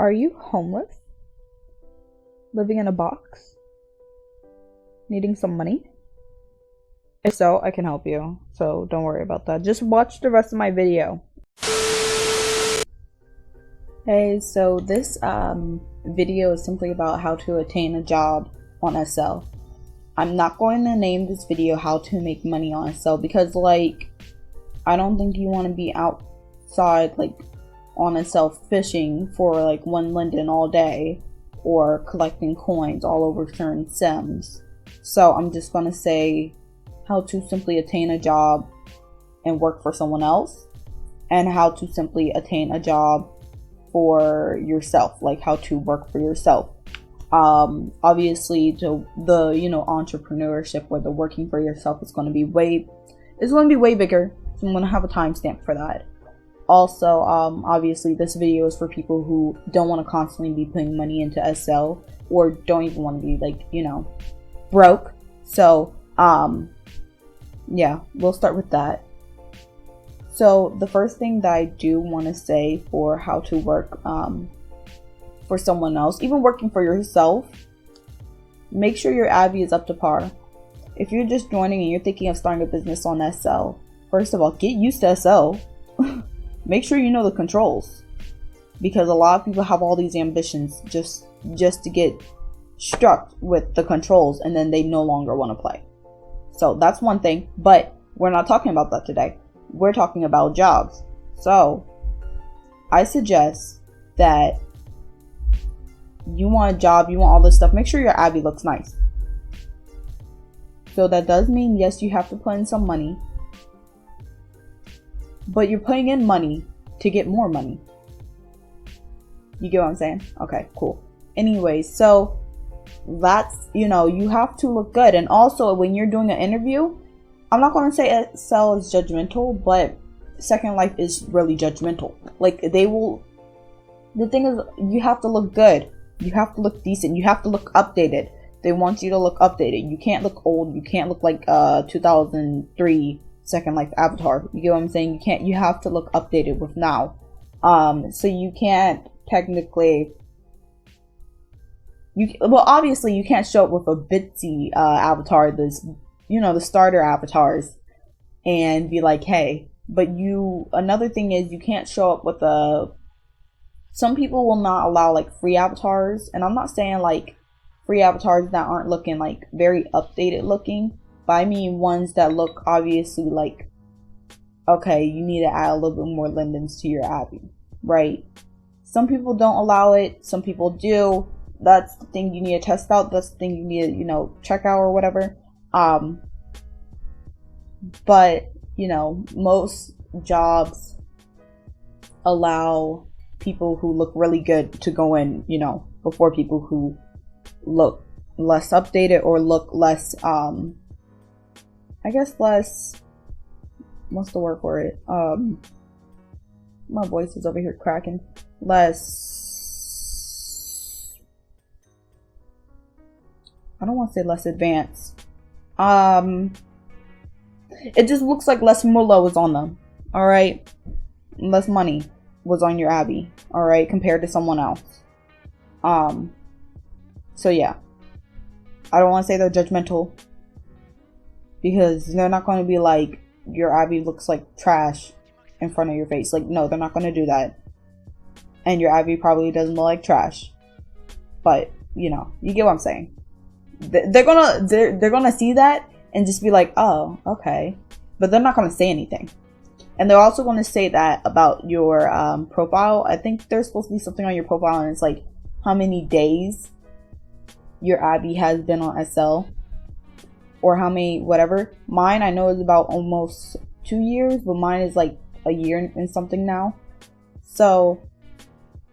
Are you homeless? Living in a box? Needing some money? If so, I can help you. So don't worry about that. Just watch the rest of my video. Hey, so this video is simply about how to attain a job on SL. I'm not going to name this video how to make money on SL because I don't think you want to be outside on SL fishing for one linden all day or collecting coins all over certain sims. So I'm just going to say how to simply attain a job and work for someone else, and how to simply attain a job for yourself, like how to work for yourself. Obviously the entrepreneurship or the working for yourself is going to be way bigger, so I'm going to have a timestamp for that. Also, obviously this video is for people who don't want to constantly be putting money into SL or don't even want to be broke. So yeah, we'll start with that. So the first thing that I do want to say for how to work for someone else, even working for yourself, make sure your Abby is up to par. If you're just joining and you're thinking of starting a business on SL, first of all, get used to SL. Make sure you know the controls, because a lot of people have all these ambitions just to get struck with the controls, and then they no longer want to play. So that's one thing, but we're not talking about that today. We're talking about jobs. So I suggest that you want a job, you want all this stuff, make sure your Abby looks nice. So that does mean, yes, you have to put in some money, but you're putting in money to get more money. You get what I'm saying? Okay, cool. Anyways, so that's, you have to look good. And also when you're doing an interview, I'm not going to say SL is judgmental, but Second Life is really judgmental. The thing is, you have to look good. You have to look decent. You have to look updated. They want you to look updated. You can't look old. You can't look like 2003 Second Life avatar. You get what I'm saying? You have to look updated with now. So you can't technically, obviously you can't show up with a Bitsy avatar, the starter avatars, and be like, hey. But another thing is, you can't show up with some people will not allow free avatars, and I'm not saying free avatars that aren't looking very updated looking, but I mean ones that look obviously okay, you need to add a little bit more lindens to your Abby, right? Some people don't allow it, some people do. That's the thing you need to test out. That's the thing you need to, check out or whatever. But, most jobs allow people who look really good to go in, before people who look less updated or look less, I guess less, what's the word for it? My voice is over here cracking. I don't want to say less advanced. It just looks like less moolah was on them. Alright? Less money was on your Abby. Alright? Compared to someone else. So yeah. I don't want to say they're judgmental, because they're not going to be like, your Abby looks like trash in front of your face. No, they're not going to do that. And your Abby probably doesn't look like trash. But, you get what I'm saying. They're gonna see that and just be like, oh, okay. But they're not gonna say anything. And they're also gonna say that about your profile. I think there's supposed to be something on your profile, and it's how many days your Abby has been on SL, or how many whatever. Mine, I know, is about almost 2 years, but mine is a year and something now. So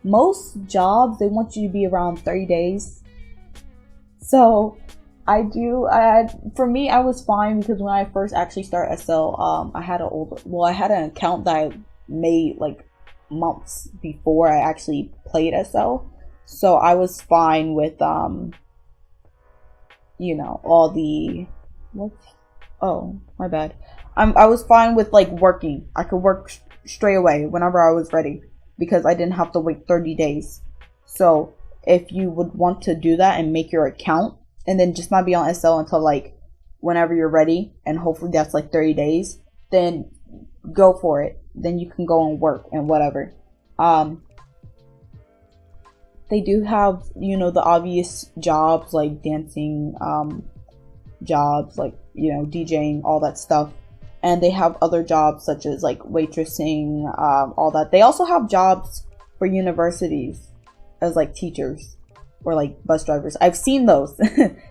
most jobs, they want you to be around 30 days. So for me, I was fine, because when I first actually started SL, I had an account that I made months before I actually played SL. So I was fine with all the, oh, my bad. I was fine with working. I could work straight away whenever I was ready, because I didn't have to wait 30 days. So if you would want to do that and make your account and then just not be on SL until like whenever you're ready, and hopefully that's like 30 days, then go for it. Then you can go and work and whatever. They do have, you know, the obvious jobs like dancing, jobs like, you know, DJing, all that stuff. And they have other jobs such as like waitressing, all that. They also have jobs for universities as like teachers or like bus drivers. I've seen those.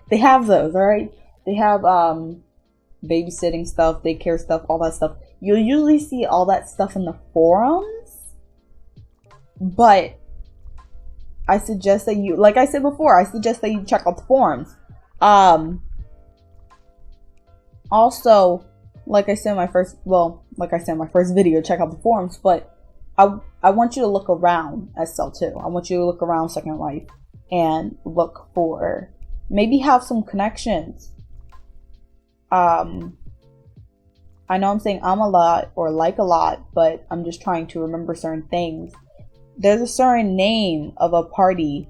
They have those, all right? They have babysitting stuff, daycare stuff, all that stuff. You'll usually see all that stuff in the forums. But I suggest that you, like I said before, I suggest that you check out the forums. Also, like I said in my first video, check out the forums, but I want you to look around SL too. I want you to look around Second Life and look for, maybe have some connections. I know I'm saying a lot or like a lot, but I'm just trying to remember certain things. There's a certain name of a party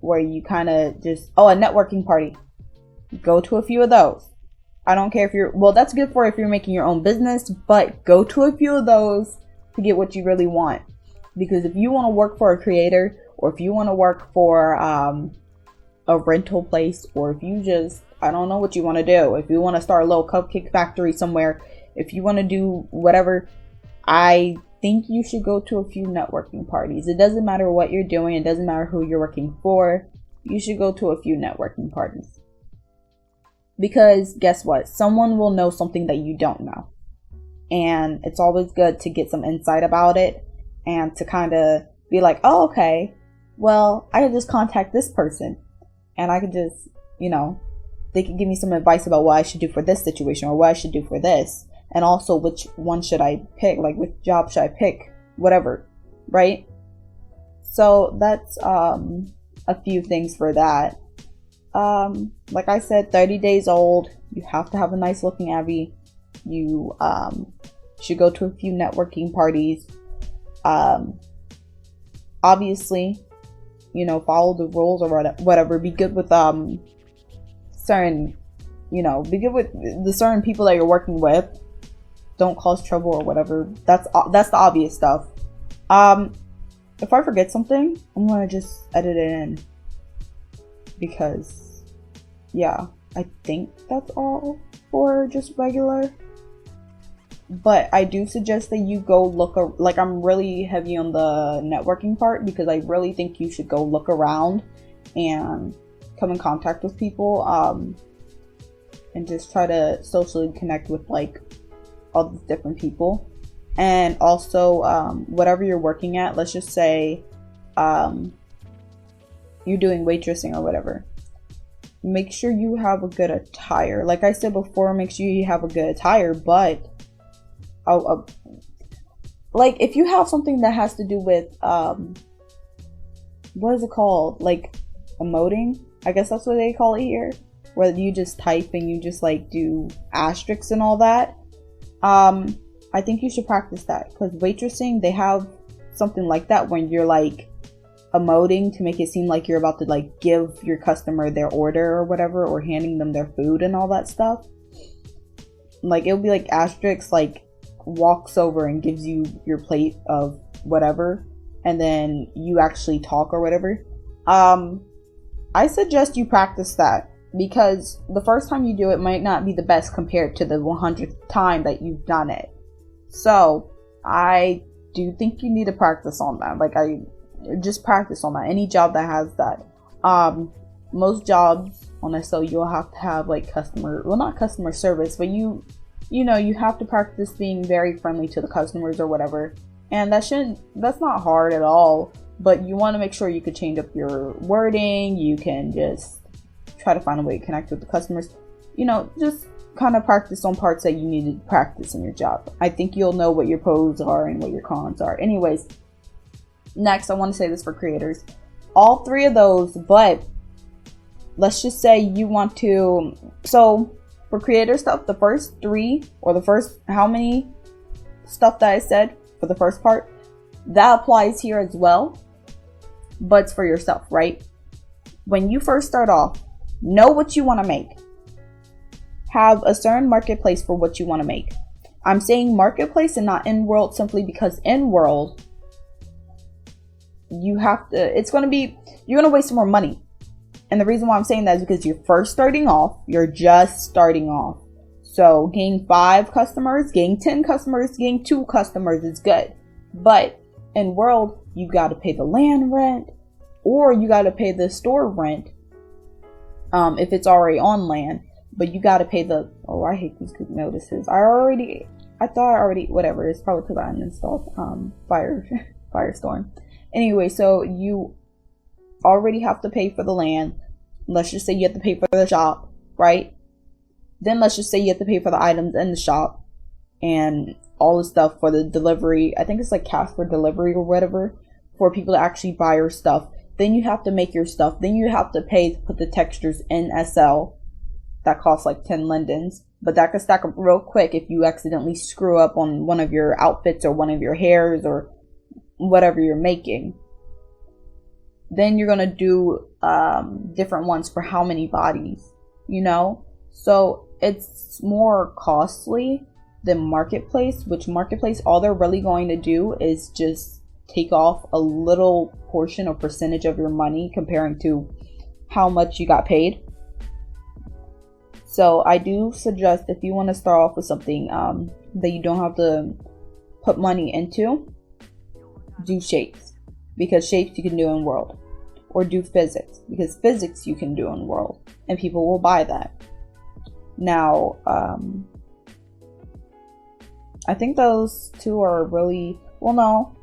where you kind of just, a networking party. Go to a few of those. I don't care if you're, well, that's good for if you're making your own business, but go to a few of those to get what you really want. Because if you want to work for a creator, or if you want to work for a rental place, or if you just, I don't know what you want to do. If you want to start a little cupcake factory somewhere, if you want to do whatever, I think you should go to a few networking parties. It doesn't matter what you're doing. It doesn't matter who you're working for. You should go to a few networking parties. Because guess what? Someone will know something that you don't know. And it's always good to get some insight about it and to kind of be like, oh, okay, well, I could just contact this person and I could just, you know, they could give me some advice about what I should do for this situation or what I should do for this. And also which one should I pick? Like which job should I pick? Whatever, right? So that's a few things for that. Like I said, 30 days old. You have to have a nice looking Abby. You should go to a few networking parties. Obviously, you know, follow the rules or whatever. Be good with certain, you know, be good with the certain people that you're working with. Don't cause trouble or whatever. That's the obvious stuff. If I forget something, I'm gonna just edit it in. Because, yeah, I think that's all for just regular. But I do suggest that you go look, like I'm really heavy on the networking part because I really think you should go look around and come in contact with people and just try to socially connect with like all these different people. And also, whatever you're working at, let's just say you're doing waitressing or whatever, make sure you have a good attire. Like I said before, make sure you have a good attire, but like if you have something that has to do with what is it called, like emoting, I guess that's what they call it here, where you just type and you just like do asterisks and all that, I think you should practice that, because waitressing, they have something like that when you're like emoting to make it seem like you're about to like give your customer their order or whatever, or handing them their food and all that stuff. Like it'll be like asterisks, like walks over and gives you your plate of whatever, and then you actually talk or whatever. I suggest you practice that, because the first time you do it might not be the best compared to the 100th time that you've done it. So I do think you need to practice on that. Like I just practice on that. Any job that has that. Most jobs on SO, you'll have to have like not customer service, but you know, you have to practice being very friendly to the customers or whatever. And that's not hard at all, but you want to make sure you could change up your wording. You can just try to find a way to connect with the customers. You know, just kind of practice on parts that you need to practice in your job. I think you'll know what your pros are and what your cons are. Anyways, next, I want to say this for creators. All three of those, but let's just say you want to, so for creator stuff, the first three, or the first how many stuff that I said for the first part, that applies here as well. but it's for yourself, right? When you first start off, know what you want to make. Have a certain marketplace for what you want to make. I'm saying marketplace and not Inworld simply because Inworld, you're going to waste more money. And the reason why I'm saying that is because you're first starting off. You're just starting off. So getting 5 customers, getting 10 customers, getting 2 customers is good. But in World, you got to pay the land rent, or you got to pay the store rent if it's already on land. But you got to pay the, oh, I hate these quick notices. I thought I already, whatever. It's probably because I uninstalled Firestorm. Anyway, so you already have to pay for the land. Let's just say you have to pay for the shop, right? Then let's just say you have to pay for the items in the shop and all the stuff for the delivery. I think it's like cash for delivery or whatever, for people to actually buy your stuff. Then you have to make your stuff. Then you have to pay to put the textures in SL. That costs like 10 lindens. But that could stack up real quick if you accidentally screw up on one of your outfits or one of your hairs or whatever you're making. Then you're going to do different ones for how many bodies, you know? So it's more costly than Marketplace, which Marketplace, all they're really going to do is just take off a little portion or percentage of your money comparing to how much you got paid. So I do suggest, if you want to start off with something that you don't have to put money into, do shapes, because shapes you can do in World. Or do physics, because physics you can do in World, and people will buy that. Now, I think those 2 are really, well, no.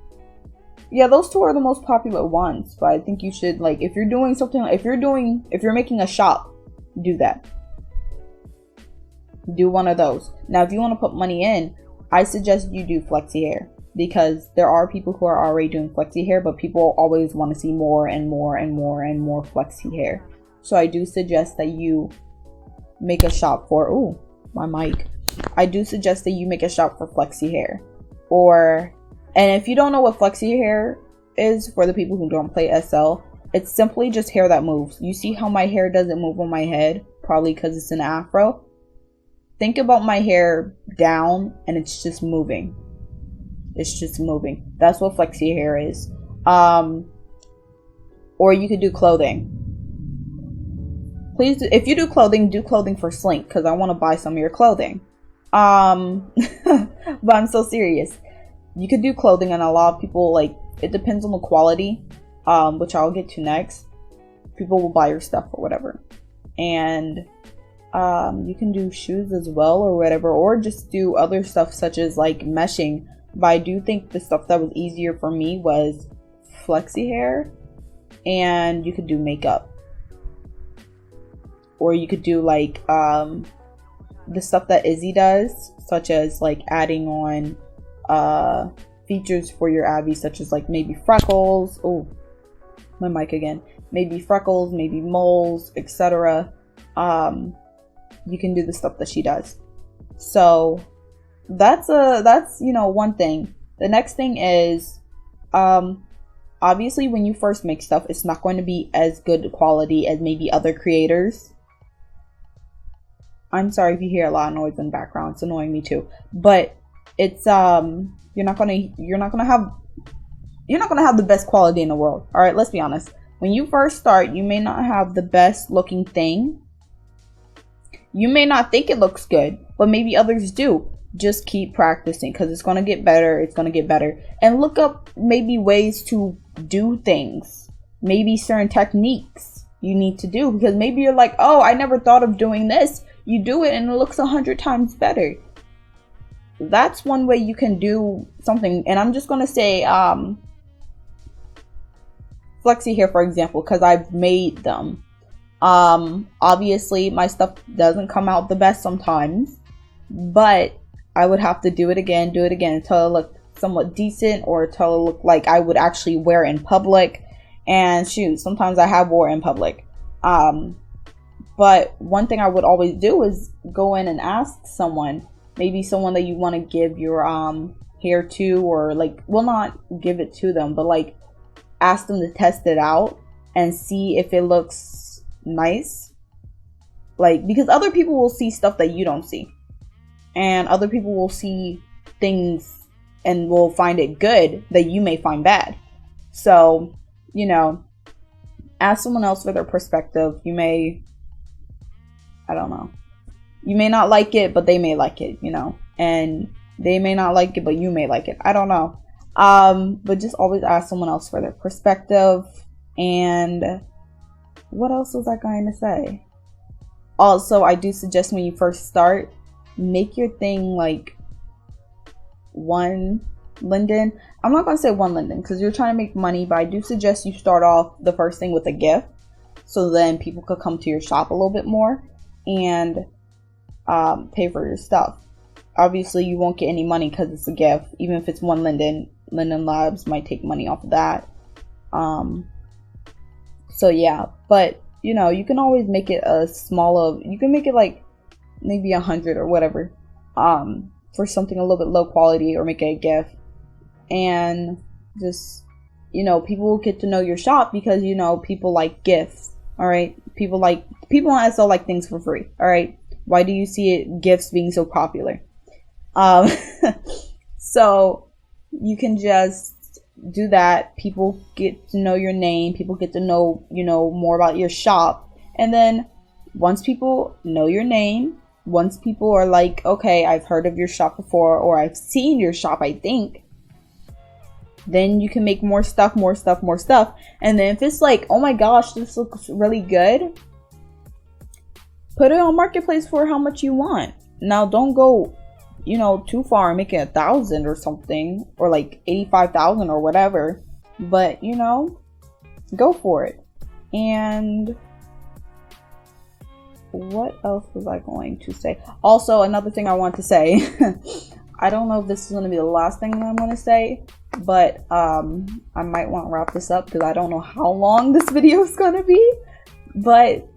Yeah, those 2 are the most popular ones, but I think you should, like, if you're doing something, if you're making a shop, do that. Do one of those. Now, if you want to put money in, I suggest you do flexi hair, because there are people who are already doing flexi hair, but people always want to see more and more and more and more flexi hair. So I do suggest that you make a shop for, ooh, my mic. I do suggest that you make a shop for flexi hair. And if you don't know what flexi hair is, for the people who don't play SL, it's simply just hair that moves. You see how my hair doesn't move on my head? Probably because it's an afro. Think about my hair down and it's just moving. It's just moving. That's what flexi hair is. Or you could do clothing. Please, if you do clothing for Slink, because I want to buy some of your clothing. But I'm so serious. You could do clothing, and a lot of people, like, it depends on the quality, which I'll get to next. People will buy your stuff or whatever. And you can do shoes as well or whatever, or just do other stuff such as like meshing. But I do think the stuff that was easier for me was flexi hair, and you could do makeup, or you could do like the stuff that Izzy does, such as like adding on features for your Abby, such as like maybe freckles. Oh, my mic again. Maybe freckles, maybe moles, etc. You can do the stuff that she does. So that's one thing. The next thing is obviously when you first make stuff, it's not going to be as good quality as maybe other creators. I'm sorry if you hear a lot of noise in the background. It's annoying me too. But it's you're not gonna have the best quality in the world. All right, let's be honest. When you first start, you may not have the best looking thing. You may not think it looks good, but maybe others do. Just keep practicing, because it's going to get better. It's going to get better. And look up maybe ways to do things. Maybe certain techniques you need to do, because maybe you're like, oh, I never thought of doing this. You do it and it looks 100 times better. That's one way you can do something. And I'm just going to say flexi hair, for example, because I've made them. Obviously my stuff doesn't come out the best sometimes, but I would have to do it again until it looked somewhat decent, or until it looked like I would actually wear it in public. And shoot, sometimes I have wore in public. But one thing I would always do is go in and ask someone, maybe someone that you want to give your hair to, or like, well, not give it to them, but like ask them to test it out and see if it looks nice. Like, because other people will see stuff that you don't see, and other people will see things and will find it good that you may find bad. So, ask someone else for their perspective. You may, I don't know, you may not like it, but they may like it, and they may not like it, but you may like it. I don't know. But just always ask someone else for their perspective. And what else was I going to say? Also, I do suggest when you first start, make your thing like one linden. I'm not going to say one linden because you're trying to make money, but I do suggest you start off the first thing with a gift, so then people could come to your shop a little bit more and pay for your stuff. Obviously, you won't get any money because it's a gift. Even if it's one linden, Linden Labs might take money off of that. So yeah, but you can always make it a smaller. You can make it like maybe 100 or whatever, for something a little bit low quality, or make it a gift. And just, people will get to know your shop because, people like gifts. All right. People also like things for free. All right. Why do you see gifts being so popular? So you can just do that. People get to know your name. People get to know, more about your shop. And then once people know your name, once people are like, okay, I've heard of your shop before, or I've seen your shop, I think, then you can make more stuff. And then if it's like, oh my gosh, this looks really good, put it on Marketplace for how much you want. Now, don't go, too far and make it 1,000 or something, or like 85,000 or whatever. But, go for it. And what else was I going to say? Also, another thing I want to say, I don't know if this is going to be the last thing that I'm going to say, but I might want to wrap this up because I don't know how long this video is going to be. But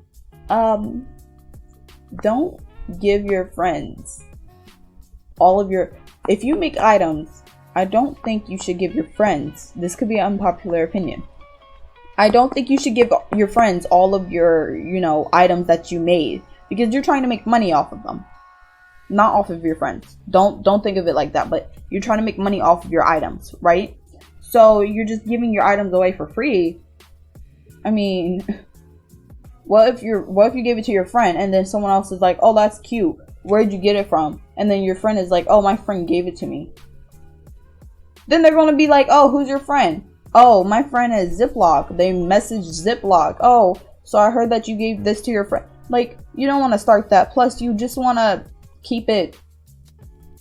don't give your friends if you make items, I don't think you should give your friends, this could be an unpopular opinion, I don't think you should give your friends all of your, items that you made, because you're trying to make money off of them, not off of your friends. Don't think of it like that, but you're trying to make money off of your items, right? So you're just giving your items away for free. I mean, what if you give it to your friend and then someone else is like, oh, that's cute, where'd you get it from? And then your friend is like, oh, my friend gave it to me. Then they're going to be like, oh, who's your friend? Oh, my friend is Ziploc. They messaged Ziploc. Oh, so I heard that you gave this to your friend. Like, you don't want to start that. Plus, you just want to keep it,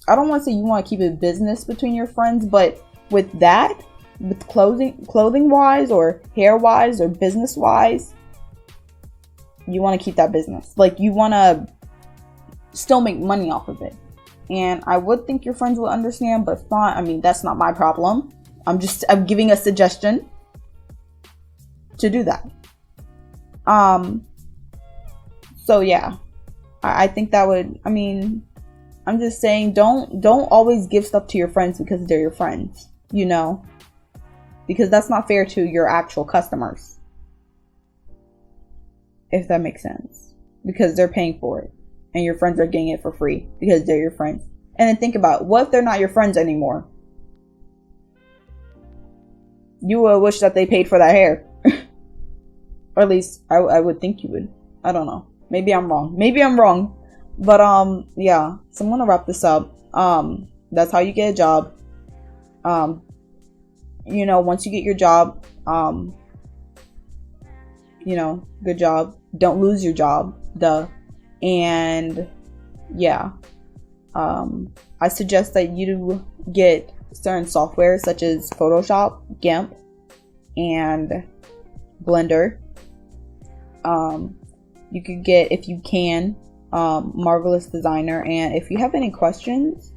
I don't want to say you want to keep it business between your friends, but with that, with clothing wise or hair wise or business wise, you want to keep that business. Like, you want to still make money off of it. And I would think your friends will understand, but fine. I mean, that's not my problem. I'm giving a suggestion to do that. So yeah, I think that would, I'm just saying, don't always give stuff to your friends because they're your friends, because that's not fair to your actual customers. If that makes sense, because they're paying for it. And your friends are getting it for free because they're your friends. And then think about, what if they're not your friends anymore? You would wish that they paid for that hair. Or at least I would think you would. I don't know. Maybe I'm wrong. But yeah. So I'm gonna wrap this up. That's how you get a job. Once you get your job, good job. Don't lose your job. Duh. And yeah, I suggest that you get certain software such as Photoshop, GIMP, and Blender. You could get, if you can, Marvelous Designer. And if you have any questions,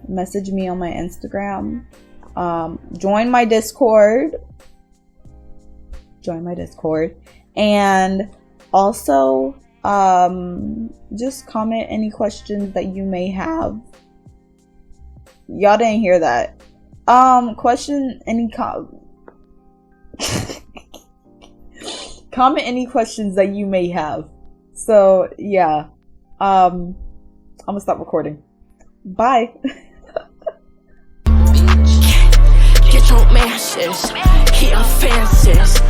message me on my Instagram. Join my Discord. And also, just comment any questions that you may have. Y'all didn't hear that. Comment any questions that you may have. So yeah, I'm gonna stop recording. Bye. Get your masses, keep your fences.